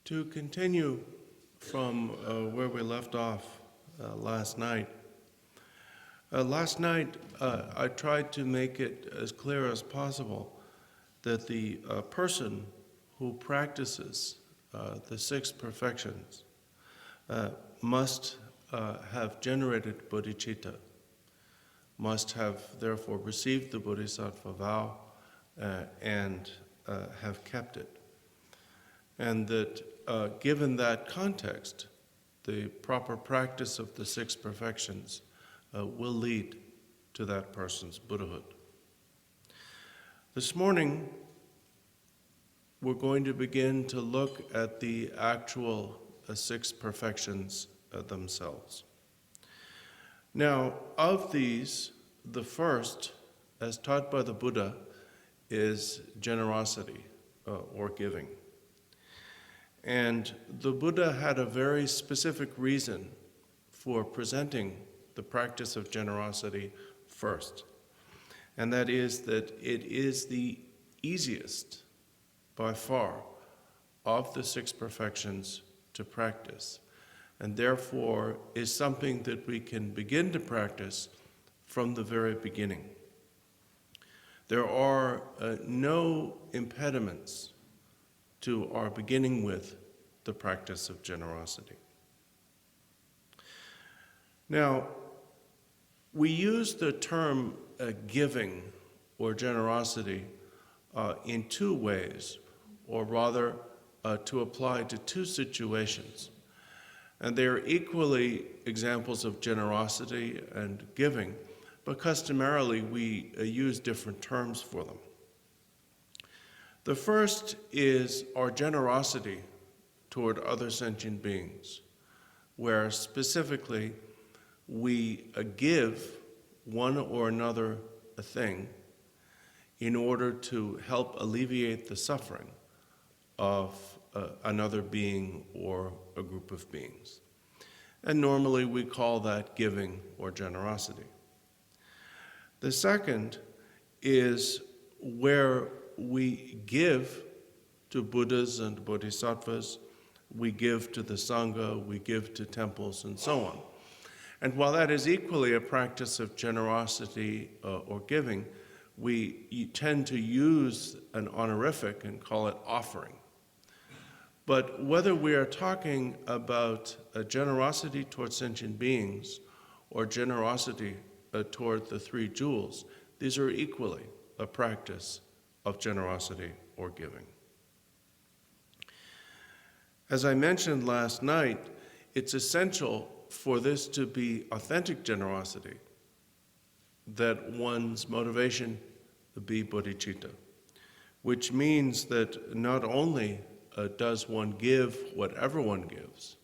To continue from where we left off last night, I tried to make it as clear as possible that the person who practices the six perfections must have generated bodhicitta, must have therefore received the bodhisattva vow and have kept it. And that given that context, the proper practice of the six perfections will lead to that person's Buddhahood. This morning, we're going to begin to look at the actual six perfections themselves. Now, of these, the first, as taught by the Buddha, is generosity or giving. And the Buddha had a very specific reason for presenting the practice of generosity first. And that is that it is the easiest, by far, of the six perfections to practice, and therefore is something that we can begin to practice from the very beginning. There are no impediments to our beginning with the practice of generosity. Now, we use the term giving or generosity in two ways, or rather to apply to two situations. And they are equally examples of generosity and giving, but customarily we use different terms for them. The first is our generosity toward other sentient beings, where specifically we give one or another a thing in order to help alleviate the suffering of another being or a group of beings. And normally we call that giving or generosity. The second is where we give to Buddhas and Bodhisattvas, we give to the Sangha, we give to temples, and so on. And while that is equally a practice of generosity or giving, we tend to use an honorific and call it offering. But whether we are talking about a generosity towards sentient beings or generosity toward the three jewels, these are equally a practice of generosity or giving. As I mentioned last night, it's essential for this to be authentic generosity that one's motivation be bodhicitta, which means that not only does one give whatever one gives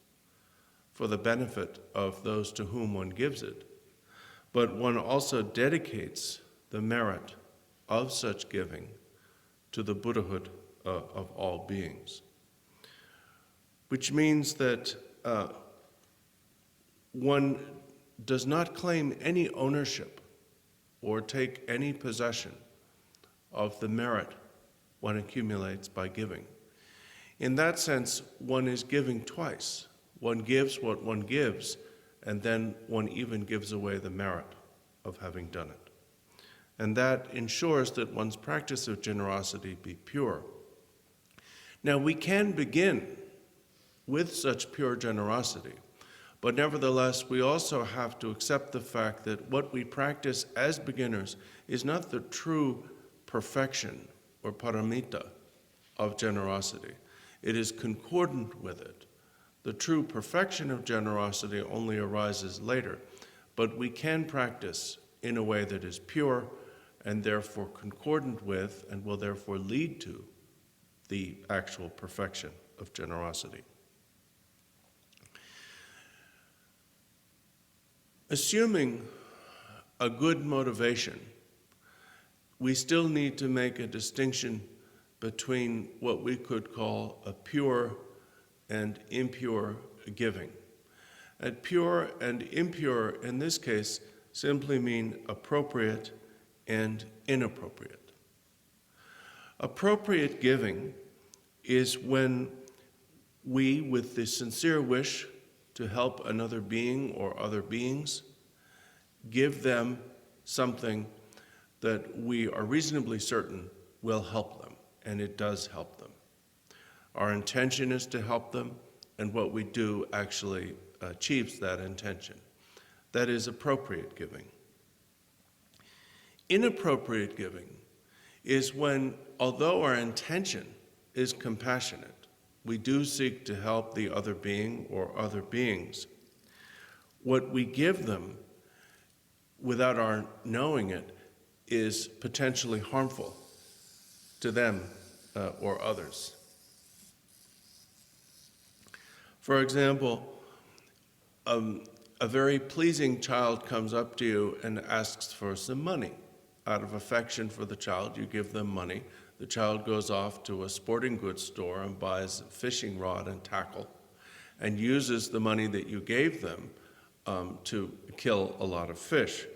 for the benefit of those to whom one gives it, but one also dedicates the merit of such giving to the Buddhahood of all beings. Which means that one does not claim any ownership or take any possession of the merit one accumulates by giving. In that sense, one is giving twice. One gives what one gives, and then one even gives away the merit of having done it. And that ensures that one's practice of generosity be pure. Now, we can begin with such pure generosity, but nevertheless, we also have to accept the fact that what we practice as beginners is not the true perfection or paramita of generosity. It is concordant with it. The true perfection of generosity only arises later, but we can practice in a way that is pure and therefore concordant with and will therefore lead to the actual perfection of generosity. Assuming a good motivation, we still need to make a distinction between what we could call a pure and impure giving. And pure and impure, in this case, simply mean appropriate and inappropriate. Appropriate giving is when We, with the sincere wish to help another being or other beings, give them something that we are reasonably certain will help them, and it does help them. Our intention is to help them, and what we do actually achieves that intention. That is appropriate giving. Inappropriate giving is when, although our intention is compassionate, we do seek to help the other being or other beings, what we give them without our knowing it is potentially harmful to them or others. For example, a very pleasing child comes up to you and asks for some money. Out of affection for the child, you give them money. The child goes off to a sporting goods store and buys a fishing rod and tackle and uses the money that you gave them to kill a lot of fish.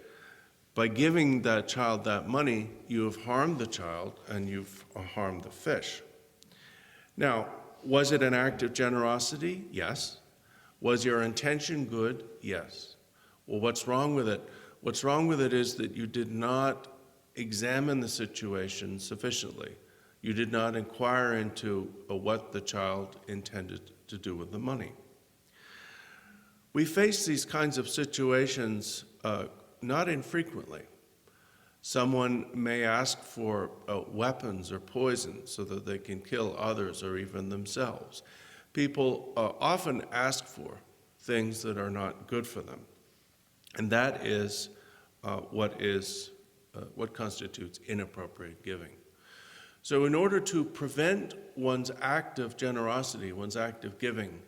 By giving that child that money, you have harmed the child and you've harmed the fish. Now, was it an act of generosity? Yes. Was your intention good? Yes. Well, what's wrong with it? What's wrong with it is that you did not examine the situation sufficiently. You did not inquire into what the child intended to do with the money. We face these kinds of situations not infrequently. Someone may ask for weapons or poison so that they can kill others or even themselves. People often ask for things that are not good for them. And that is what constitutes inappropriate giving. So in order to prevent one's act of generosity, one's act of giving,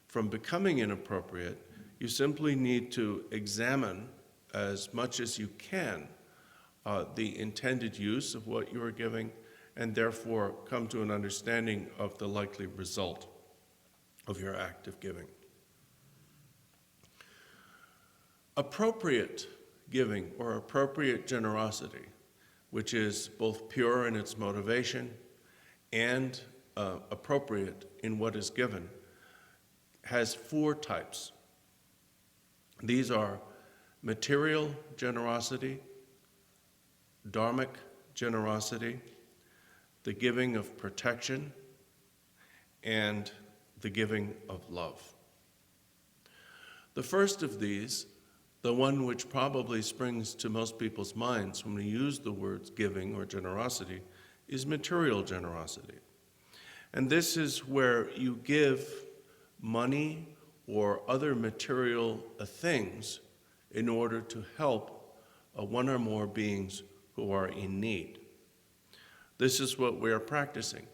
from becoming inappropriate, you simply need to examine as much as you can the intended use of what you are giving, and therefore come to an understanding of the likely result of your act of giving. Appropriate giving or appropriate generosity, which is both pure in its motivation and appropriate in what is given, has 4 types. These are material generosity, dharmic generosity, the giving of protection, and the giving of love. The first of these, the one which probably springs to most people's minds when we use the words giving or generosity, is material generosity. And this is where you give money or other material things in order to help one or more beings who are in need. This is what we are practicing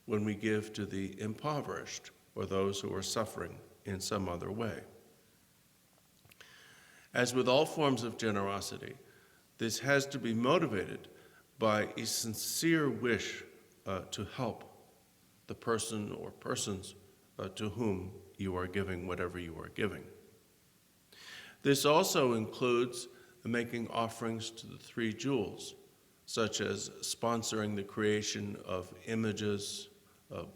when we give to the impoverished or those who are suffering in some other way. As with all forms of generosity, this has to be motivated by a sincere wish to help the person or persons to whom you are giving whatever you are giving. This also includes making offerings to the 3 jewels, such as sponsoring the creation of images,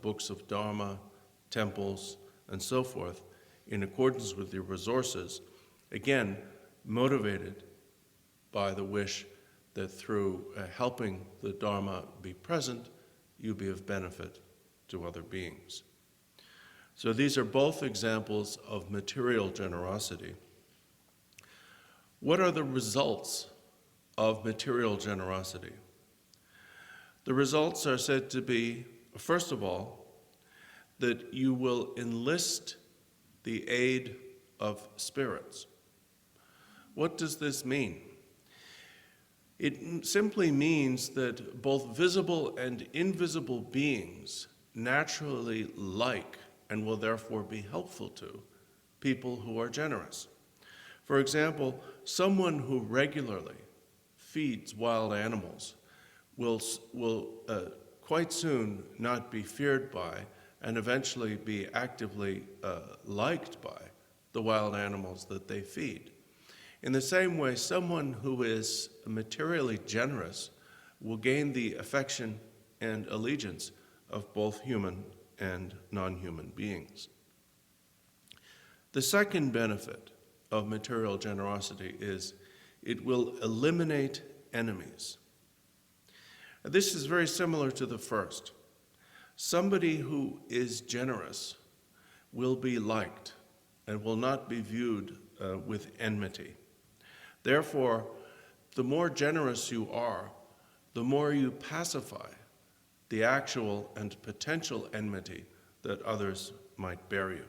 books of Dharma, temples, and so forth, in accordance with your resources, again, motivated by the wish that through helping the Dharma be present, you be of benefit to other beings. So these are both examples of material generosity. What are the results of material generosity? The results are said to be, first of all, that you will enlist the aid of spirits. What does this mean? It simply means that both visible and invisible beings naturally like and will therefore be helpful to people who are generous. For example, someone who regularly feeds wild animals will quite soon not be feared by and eventually be actively liked by the wild animals that they feed. In the same way, someone who is materially generous will gain the affection and allegiance of both human and non-human beings. The second benefit of material generosity is it will eliminate enemies. This is very similar to the first. Somebody who is generous will be liked and will not be viewed with enmity. Therefore, the more generous you are, the more you pacify the actual and potential enmity that others might bear you.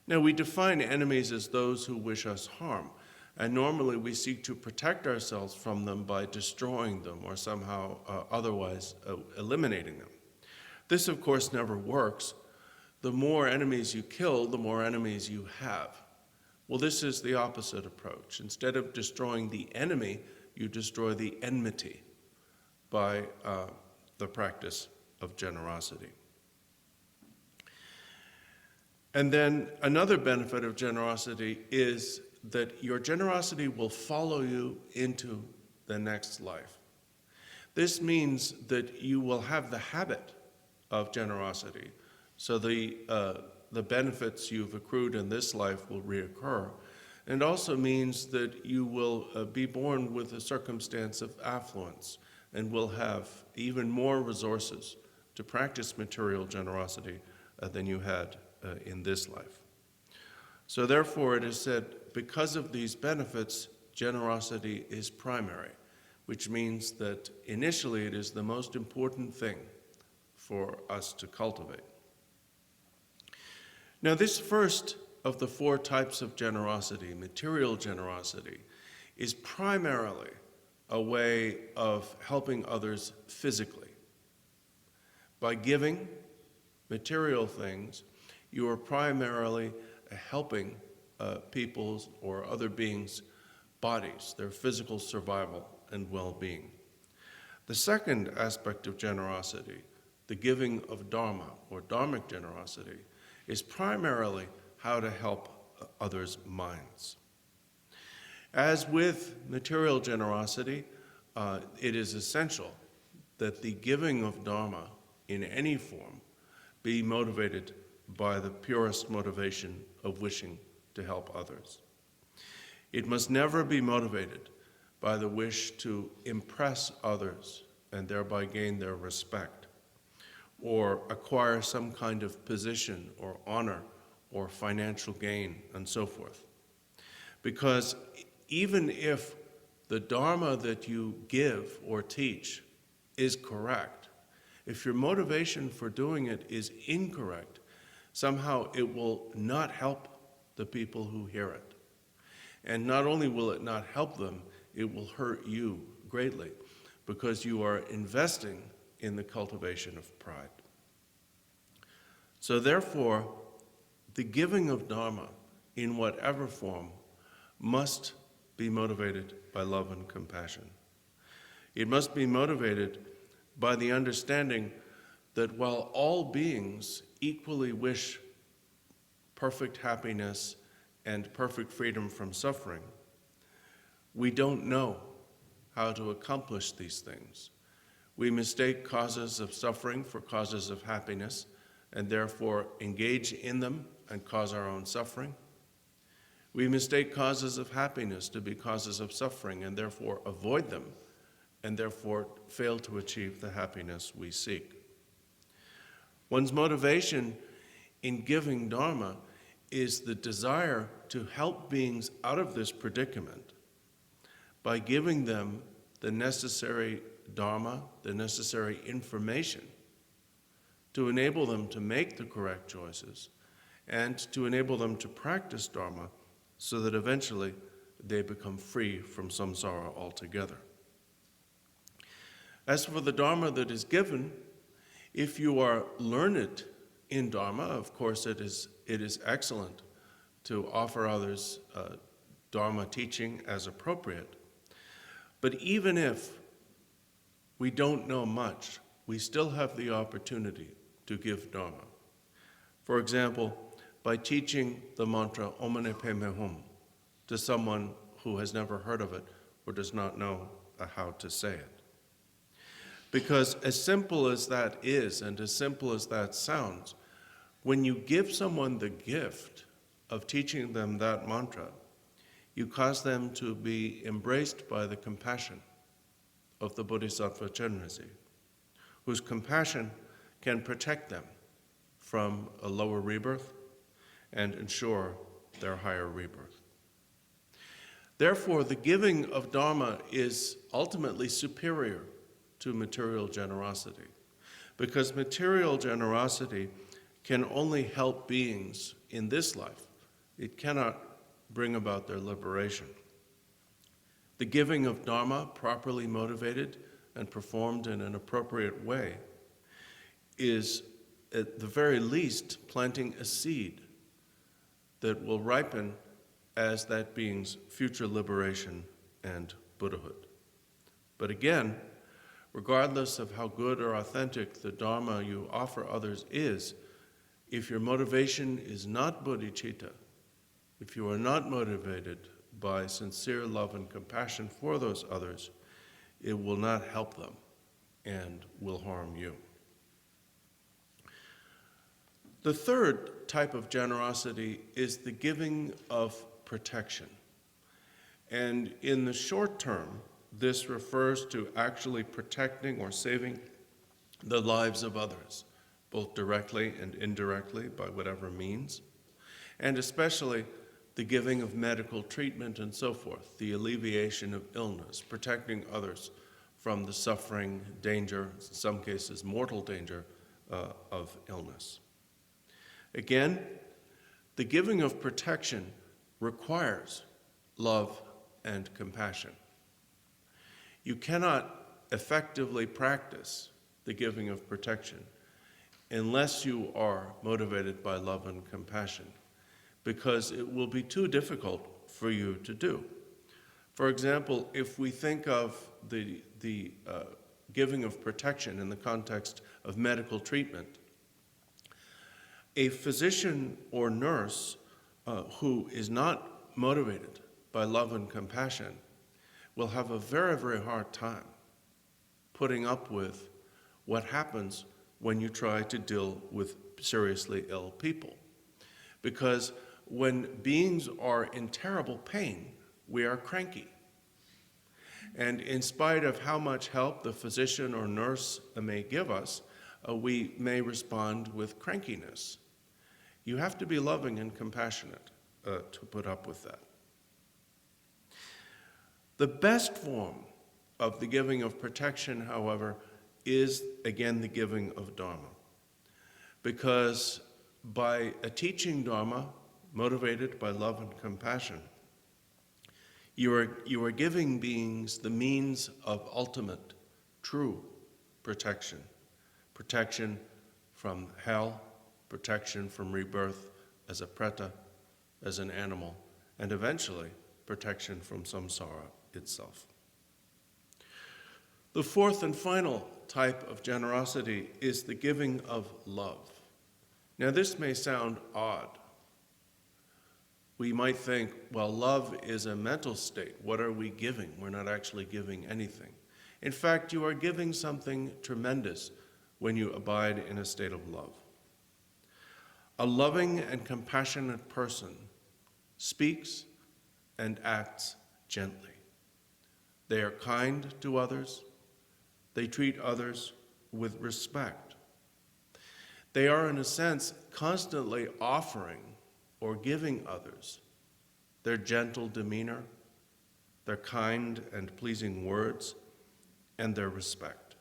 Now, we define enemies as those who wish us harm, and normally we seek to protect ourselves from them by destroying them or somehow otherwise eliminating them. This, of course, never works. The more enemies you kill, the more enemies you have. Well, this is the opposite approach. Instead of destroying the enemy, you destroy the enmity by the practice of generosity. And then another benefit of generosity is that your generosity will follow you into the next life. This means that you will have the habit of generosity, so the benefits you've accrued in this life will reoccur, and also means that you will be born with a circumstance of affluence and will have even more resources to practice material generosity than you had in this life. So therefore, it is said, because of these benefits, generosity is primary, which means that initially it is the most important thing for us to cultivate. Now, this first of the four types of generosity, material generosity, is primarily a way of helping others physically. By giving material things, you are primarily helping people's or other beings' bodies, their physical survival and well-being. The second aspect of generosity, the giving of dharma or dharmic generosity, is primarily how to help others' minds. As with material generosity, it is essential that the giving of dharma in any form be motivated by the purest motivation of wishing to help others. It must never be motivated by the wish to impress others and thereby gain their respect, or acquire some kind of position or honor or financial gain and so forth. Because even if the dharma that you give or teach is correct, if your motivation for doing it is incorrect, somehow it will not help the people who hear it. And not only will it not help them, it will hurt you greatly because you are investing in the cultivation of pride. So therefore, the giving of dharma in whatever form must be motivated by love and compassion. It must be motivated by the understanding that while all beings equally wish perfect happiness and perfect freedom from suffering, we don't know how to accomplish these things. We mistake causes of suffering for causes of happiness and therefore engage in them and cause our own suffering. We mistake causes of happiness to be causes of suffering and therefore avoid them and therefore fail to achieve the happiness we seek. One's motivation in giving dharma is the desire to help beings out of this predicament by giving them the necessary dharma, the necessary information to enable them to make the correct choices and to enable them to practice dharma so that eventually they become free from samsara altogether. As for the dharma that is given, if you are learned in dharma, of course it is excellent to offer others dharma teaching as appropriate. But even if we don't know much, we still have the opportunity to give dharma. For example, by teaching the mantra Om Mani Padme Hum to someone who has never heard of it or does not know how to say it. Because as simple as that is, and as simple as that sounds, when you give someone the gift of teaching them that mantra, you cause them to be embraced by the compassion of the Bodhisattva Chenrezig, whose compassion can protect them from a lower rebirth and ensure their higher rebirth. Therefore, the giving of Dharma is ultimately superior to material generosity, because material generosity can only help beings in this life. It cannot bring about their liberation. The giving of Dharma, properly motivated and performed in an appropriate way, is at the very least planting a seed that will ripen as that being's future liberation and Buddhahood. But again, regardless of how good or authentic the Dharma you offer others is, if your motivation is not bodhicitta, if you are not motivated by sincere love and compassion for those others, it will not help them and will harm you. The third type of generosity is the giving of protection. And in the short term, this refers to actually protecting or saving the lives of others, both directly and indirectly by whatever means, and especially the giving of medical treatment and so forth, the alleviation of illness, protecting others from the suffering, danger, in some cases mortal danger, of illness. Again, the giving of protection requires love and compassion. You cannot effectively practice the giving of protection unless you are motivated by love and compassion, because it will be too difficult for you to do. For example, if we think of the giving of protection in the context of medical treatment, a physician or nurse who is not motivated by love and compassion will have a very, very hard time putting up with what happens when you try to deal with seriously ill people. Because when beings are in terrible pain, we are cranky. And in spite of how much help the physician or nurse may give us, we may respond with crankiness. You have to be loving and compassionate to put up with that. The best form of the giving of protection, however, is again the giving of Dharma. Because by a teaching Dharma, motivated by love and compassion, you are giving beings the means of ultimate, true protection. Protection from hell, protection from rebirth as a preta, as an animal, and eventually protection from samsara itself. The fourth and final type of generosity is the giving of love. Now, this may sound odd. We might think, well, love is a mental state. What are we giving? We're not actually giving anything. In fact, you are giving something tremendous when you abide in a state of love. A loving and compassionate person speaks and acts gently. They are kind to others. They treat others with respect. They are, in a sense, constantly offering or giving others their gentle demeanor, their kind and pleasing words, and their respect.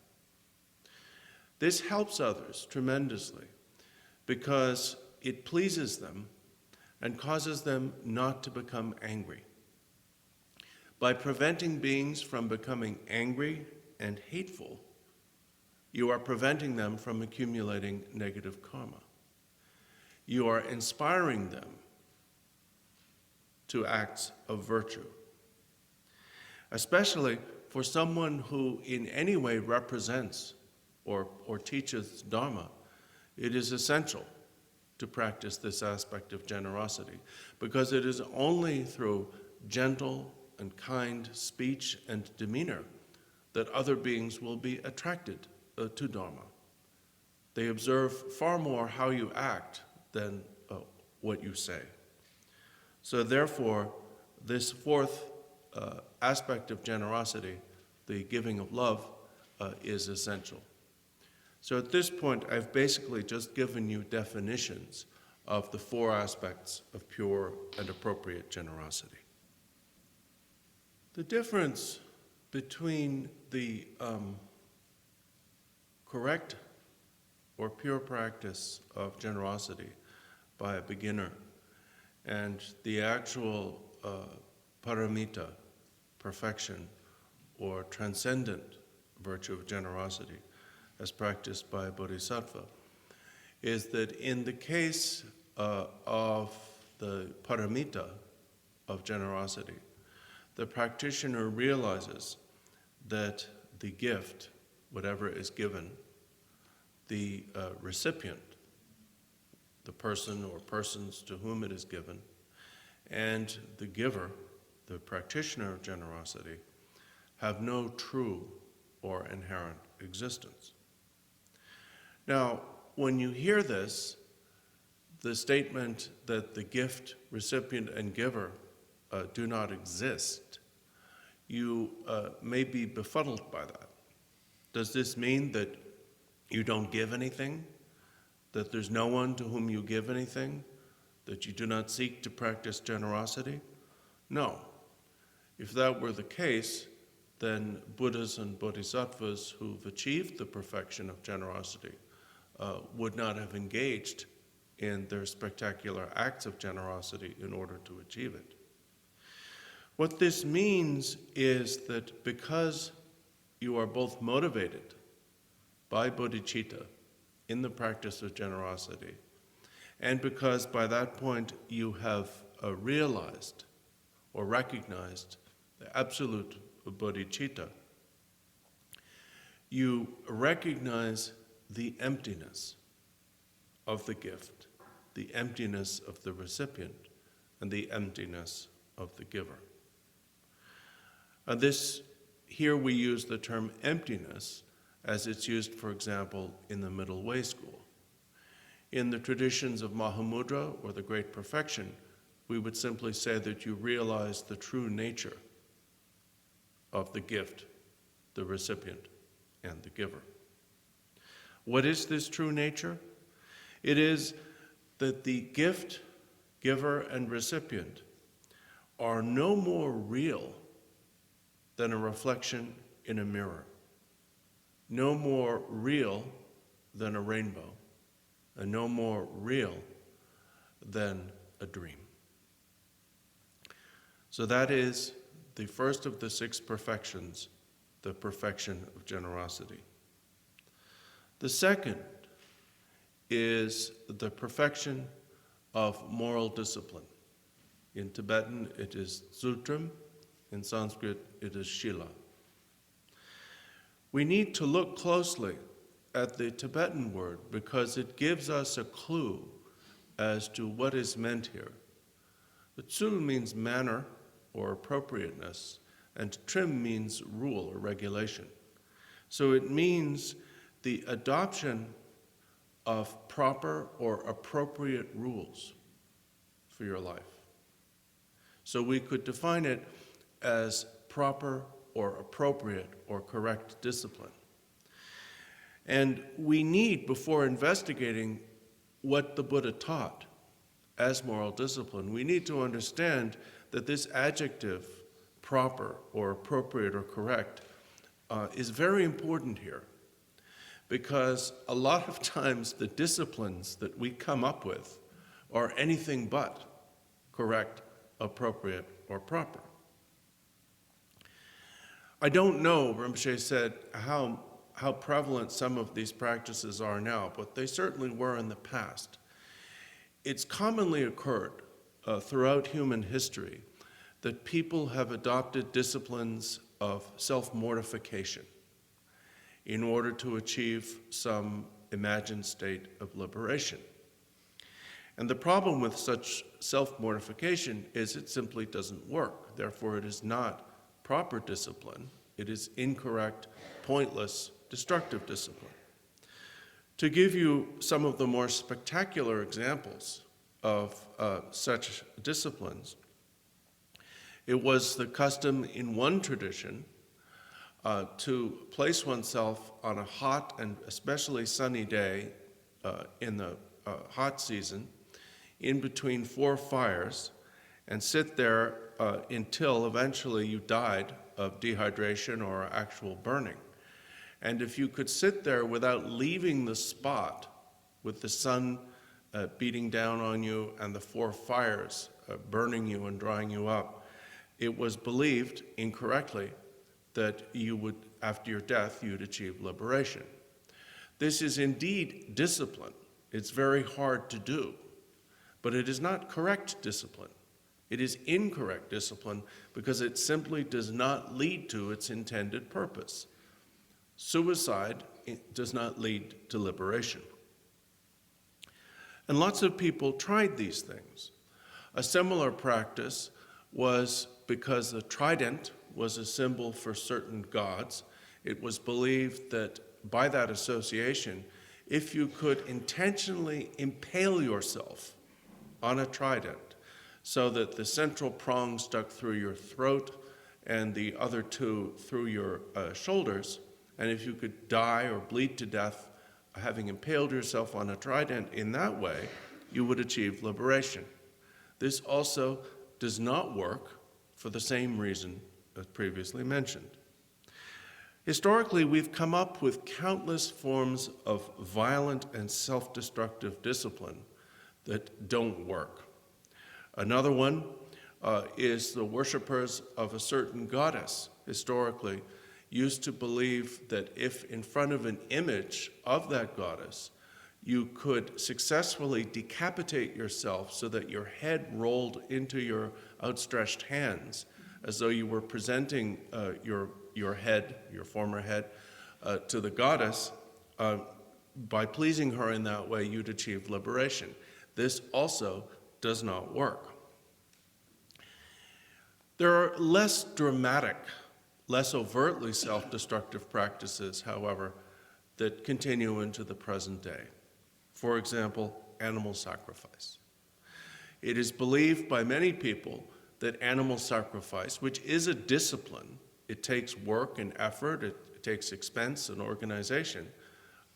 This helps others tremendously because it pleases them and causes them not to become angry. By preventing beings from becoming angry and hateful, you are preventing them from accumulating negative karma. You are inspiring them to acts of virtue, especially for someone who in any way represents or teaches Dharma. It is essential to practice this aspect of generosity, because it is only through gentle and kind speech and demeanor that other beings will be attracted to Dharma. They observe far more how you act than what you say. So therefore, this fourth aspect of generosity, the giving of love, is essential. So at this point, I've basically just given you definitions of the four aspects of pure and appropriate generosity. The difference between the correct or pure practice of generosity by a beginner and the actual paramita, perfection, or transcendent virtue of generosity as practiced by a bodhisattva, is that in the case of the paramita of generosity, the practitioner realizes that the gift, whatever is given, the recipient, the person or persons to whom it is given, and the giver, the practitioner of generosity, have no true or inherent existence. Now, when you hear this, the statement that the gift, recipient, and giver do not exist, you may be befuddled by that. Does this mean that you don't give anything? That there's no one to whom you give anything? That you do not seek to practice generosity? No. If that were the case, then Buddhas and Bodhisattvas who've achieved the perfection of generosity would not have engaged in their spectacular acts of generosity in order to achieve it. What this means is that because you are both motivated by bodhicitta in the practice of generosity, and because by that point you have realized or recognized the absolute bodhicitta, you recognize the emptiness of the gift, the emptiness of the recipient, and the emptiness of the giver. Here we use the term emptiness as it's used, for example, in the Middle Way School. In the traditions of Mahamudra, or the Great Perfection, we would simply say that you realize the true nature of the gift, the recipient, and the giver. What is this true nature? It is that the gift, giver, and recipient are no more real than a reflection in a mirror, no more real than a rainbow, and no more real than a dream. So that is the first of the six perfections, the perfection of generosity. The second is the perfection of moral discipline. In Tibetan, it is sutram. In Sanskrit, it is shila. We need to look closely at the Tibetan word because it gives us a clue as to what is meant here. The tsul means manner or appropriateness, and trim means rule or regulation. So it means the adoption of proper or appropriate rules for your life. So we could define it as proper or appropriate or correct discipline. And we need, before investigating what the Buddha taught as moral discipline, we need to understand that this adjective, proper or appropriate or correct, is very important here. Because a lot of times the disciplines that we come up with are anything but correct, appropriate, or proper. I don't know, Rinpoche said, how prevalent some of these practices are now, but they certainly were in the past. It's commonly occurred throughout human history that people have adopted disciplines of self-mortification in order to achieve some imagined state of liberation. And the problem with such self-mortification is it simply doesn't work. Therefore, it is not proper discipline, It is incorrect, pointless, destructive discipline. To give you some of the more spectacular examples of such disciplines, it was the custom in one tradition to place oneself on a hot and especially sunny day in the hot season in between 4 fires and sit there until eventually you died of dehydration or actual burning. And if you could sit there without leaving the spot, with the sun beating down on you and the 4 fires burning you and drying you up, it was believed incorrectly that you would, after your death, you'd achieve liberation. This is indeed discipline. It's very hard to do, but it is not correct discipline. It is incorrect discipline because it simply does not lead to its intended purpose. Suicide does not lead to liberation. And lots of people tried these things. A similar practice was because the trident was a symbol for certain gods. It was believed that by that association, if you could intentionally impale yourself on a trident so that the central prong stuck through your throat and the other 2 through your shoulders, and if you could die or bleed to death having impaled yourself on a trident in that way, you would achieve liberation. This also does not work for the same reason as previously mentioned. Historically, we've come up with countless forms of violent and self-destructive discipline that don't work. Another one is the worshippers of a certain goddess, historically, used to believe that if in front of an image of that goddess, you could successfully decapitate yourself so that your head rolled into your outstretched hands, as though you were presenting your head, your former head, to the goddess. By pleasing her in that way, you'd achieve liberation. This also does not work. There are less dramatic, less overtly self-destructive practices, however, that continue into the present day. For example, animal sacrifice. It is believed by many people that animal sacrifice, which is a discipline, it takes work and effort, it takes expense and organization,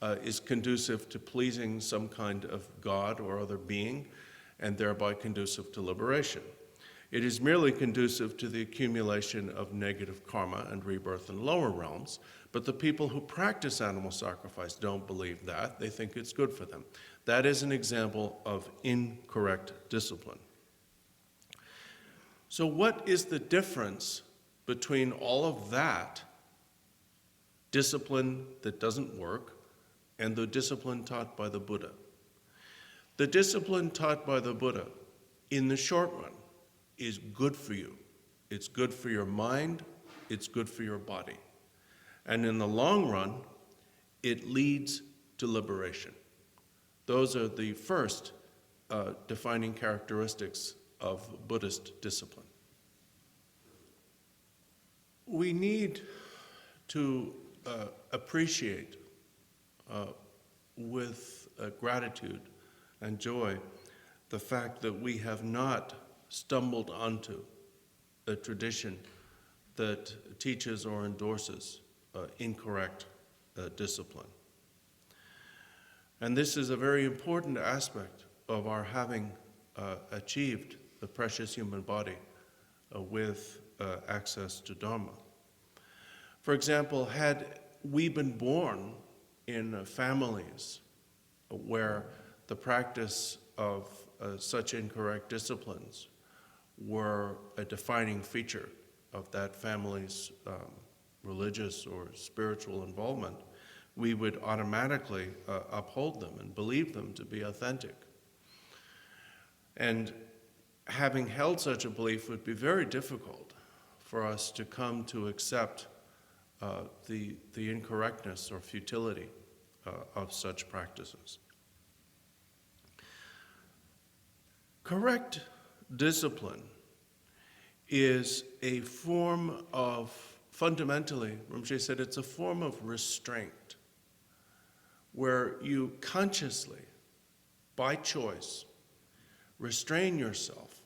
is conducive to pleasing some kind of god or other being, and thereby conducive to liberation. It is merely conducive to the accumulation of negative karma and rebirth in lower realms, but the people who practice animal sacrifice don't believe that. They think it's good for them. That is an example of incorrect discipline. So what is the difference between all of that discipline that doesn't work and the discipline taught by the Buddha? The discipline taught by the Buddha, in the short run, is good for you. It's good for your mind, it's good for your body. And in the long run, it leads to liberation. Those are the first defining characteristics of Buddhist discipline. We need to appreciate with gratitude and joy the fact that we have not stumbled onto a tradition that teaches or endorses incorrect discipline. And this is a very important aspect of our having achieved the precious human body with access to Dharma. For example, had we been born in families where the practice of such incorrect disciplines were a defining feature of that family's religious or spiritual involvement, we would automatically uphold them and believe them to be authentic. And having held such a belief would be very difficult for us to come to accept the incorrectness or futility of such practices. Correct discipline is a form of fundamentally, Rinpoche said, it's a form of restraint where you consciously, by choice, restrain yourself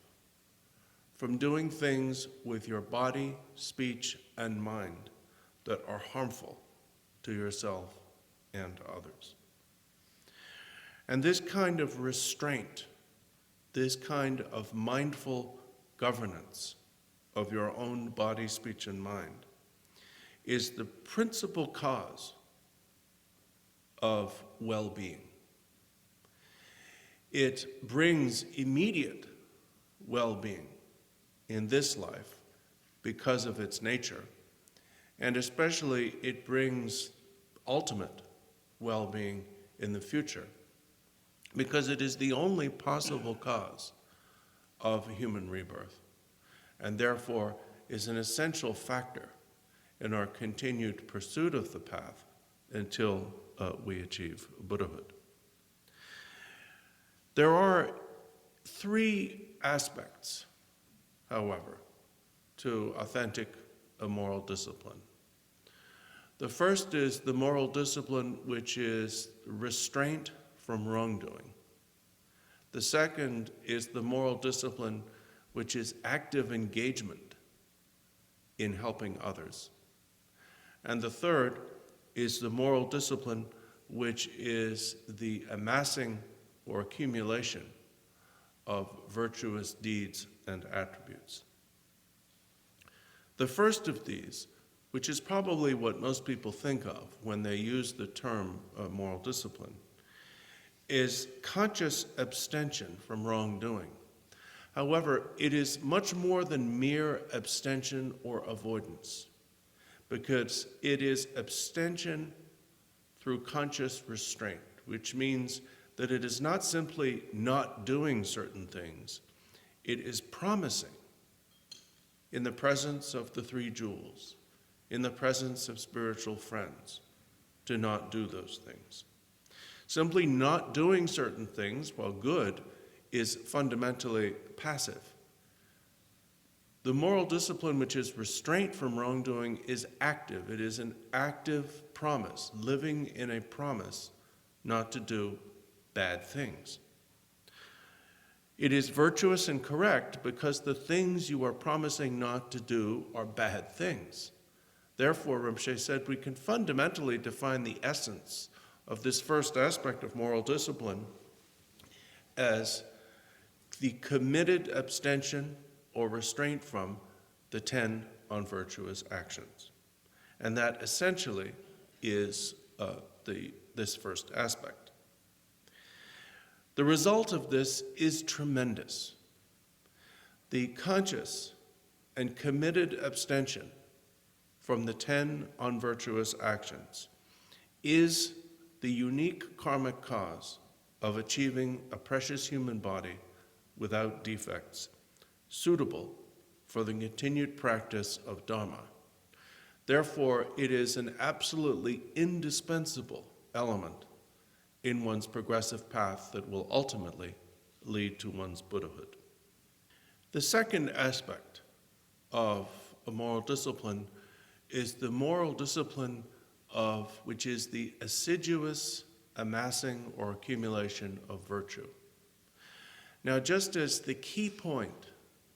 from doing things with your body, speech, and mind that are harmful to yourself and others. And this kind of restraint, this kind of mindful governance of your own body, speech, and mind is the principal cause of well-being. It brings immediate well-being in this life because of its nature, and especially it brings ultimate well-being in the future because it is the only possible cause of human rebirth, and therefore is an essential factor in our continued pursuit of the path until we achieve Buddhahood. There are three aspects, however, to authentic moral discipline. The first is the moral discipline which is restraint from wrongdoing. The second is the moral discipline which is active engagement in helping others. And the third is the moral discipline which is the amassing or accumulation of virtuous deeds and attributes. The first of these, which is probably what most people think of when they use the term moral discipline, is conscious abstention from wrongdoing. However, it is much more than mere abstention or avoidance, because it is abstention through conscious restraint, which means that it is not simply not doing certain things, it is promising in the presence of the three jewels, in the presence of spiritual friends, to not do those things. Simply not doing certain things, while good, is fundamentally passive. The moral discipline, which is restraint from wrongdoing, is active. It is an active promise, living in a promise not to do bad things. It is virtuous and correct because the things you are promising not to do are bad things. Therefore, Rinpoche said, we can fundamentally define the essence of this first aspect of moral discipline as the committed abstention or restraint from the 10 unvirtuous actions. And that essentially is this first aspect. The result of this is tremendous. The conscious and committed abstention from the 10 unvirtuous actions is the unique karmic cause of achieving a precious human body without defects, suitable for the continued practice of Dharma. Therefore, it is an absolutely indispensable element in one's progressive path that will ultimately lead to one's Buddhahood. The second aspect of a moral discipline is the moral discipline of which is the assiduous amassing or accumulation of virtue. Now, just as the key point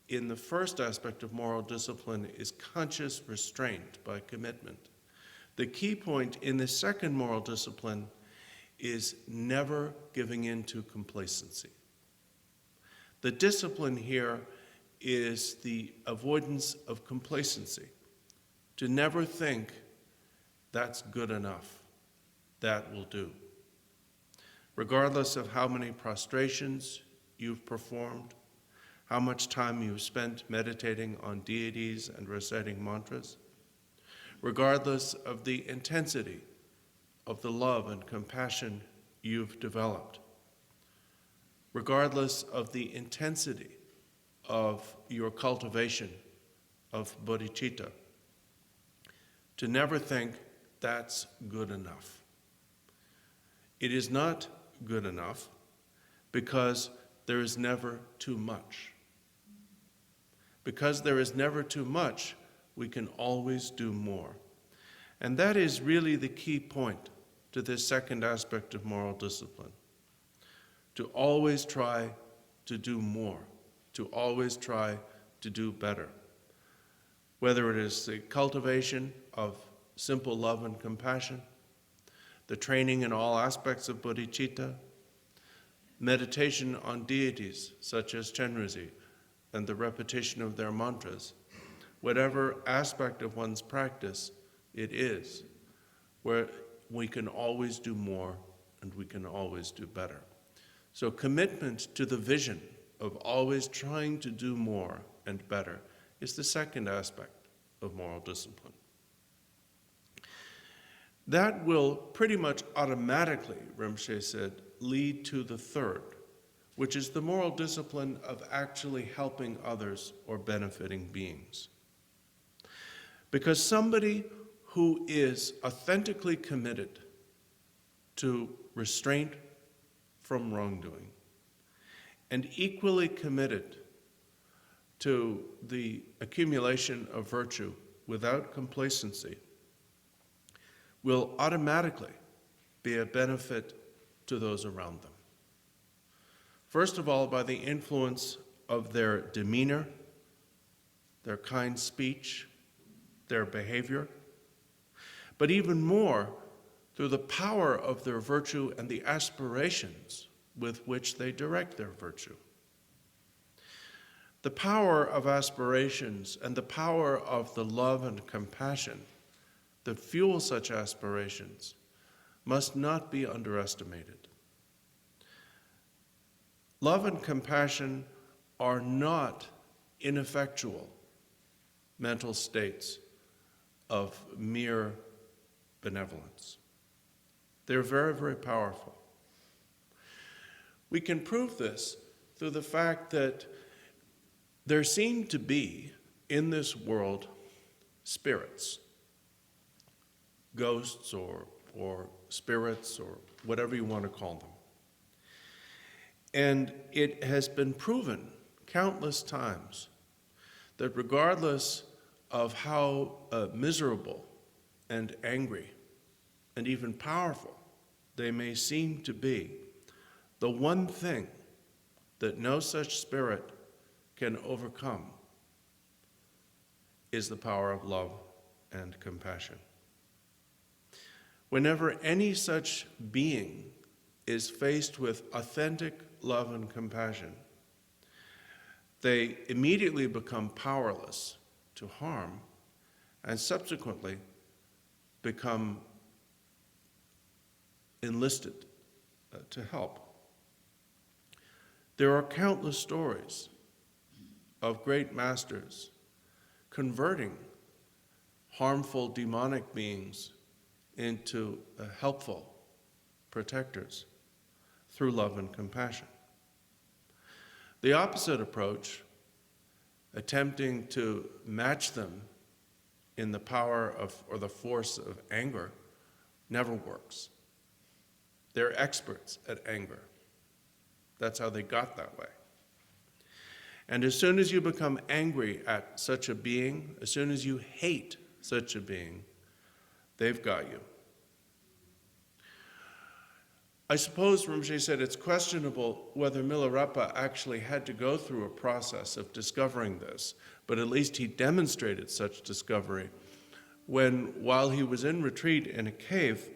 in the first aspect of moral discipline is conscious restraint by commitment, the key point in the second moral discipline is never giving in to complacency. The discipline here is the avoidance of complacency, to never think that's good enough, that will do. Regardless of how many prostrations you've performed, how much time you've spent meditating on deities and reciting mantras, regardless of the intensity of the love and compassion you've developed, regardless of the intensity of your cultivation of bodhicitta, to never think that's good enough. It is not good enough because there is never too much. Because there is never too much, we can always do more. And that is really the key point to this second aspect of moral discipline. To always try to do more, to always try to do better. Whether it is the cultivation of simple love and compassion, the training in all aspects of bodhicitta, meditation on deities such as Chenrezig, and the repetition of their mantras, whatever aspect of one's practice it is, where we can always do more and we can always do better. So commitment to the vision of always trying to do more and better is the second aspect of moral discipline. That will pretty much automatically, Rinpoché said, lead to the third, which is the moral discipline of actually helping others or benefiting beings. Because somebody who is authentically committed to restraint from wrongdoing and equally committed to the accumulation of virtue without complacency will automatically be a benefit to those around them. First of all, by the influence of their demeanor, their kind speech, their behavior, but even more through the power of their virtue and the aspirations with which they direct their virtue. The power of aspirations and the power of the love and compassion that fuel such aspirations must not be underestimated. Love and compassion are not ineffectual mental states of mere benevolence. They're very, very powerful. We can prove this through the fact that there seem to be in this world spirits, ghosts or spirits or whatever you want to call them. And it has been proven countless times that regardless of how miserable and angry and even powerful they may seem to be, the one thing that no such spirit can overcome is the power of love and compassion. Whenever any such being is faced with authentic love and compassion, they immediately become powerless to harm and subsequently become enlisted to help. There are countless stories of great masters converting harmful demonic beings into helpful protectors through love and compassion. The opposite approach, attempting to match them in the power of or the force of anger, never works. They're experts at anger. That's how they got that way. And as soon as you become angry at such a being, as soon as you hate such a being, they've got you. I suppose Rinpoché said it's questionable whether Milarepa actually had to go through a process of discovering this, but at least he demonstrated such discovery when, while he was in retreat in a cave,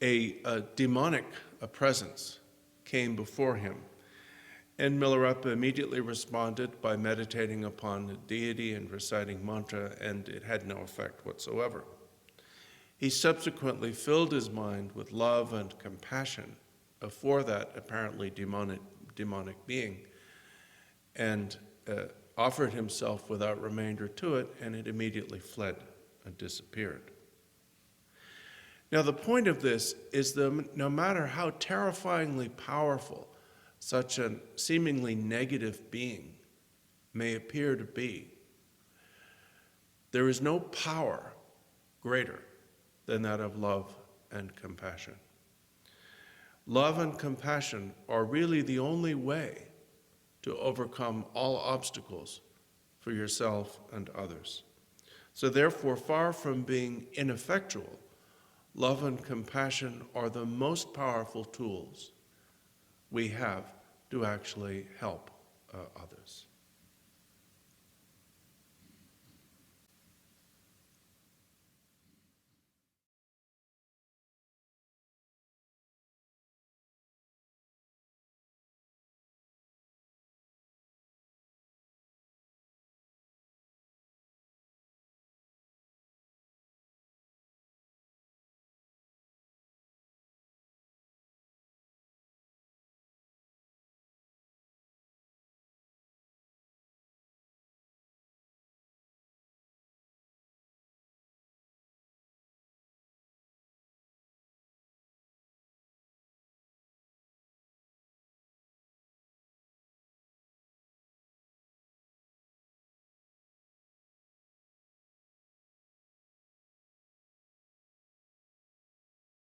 a demonic presence came before him. And Milarepa immediately responded by meditating upon the deity and reciting mantra, and it had no effect whatsoever. He subsequently filled his mind with love and compassion for that apparently demonic being, and offered himself without remainder to it, and it immediately fled and disappeared. Now, the point of this is that no matter how terrifyingly powerful such a seemingly negative being may appear to be, there is no power greater than that of love and compassion. Love and compassion are really the only way to overcome all obstacles for yourself and others. So therefore, far from being ineffectual, love and compassion are the most powerful tools we have to actually help others.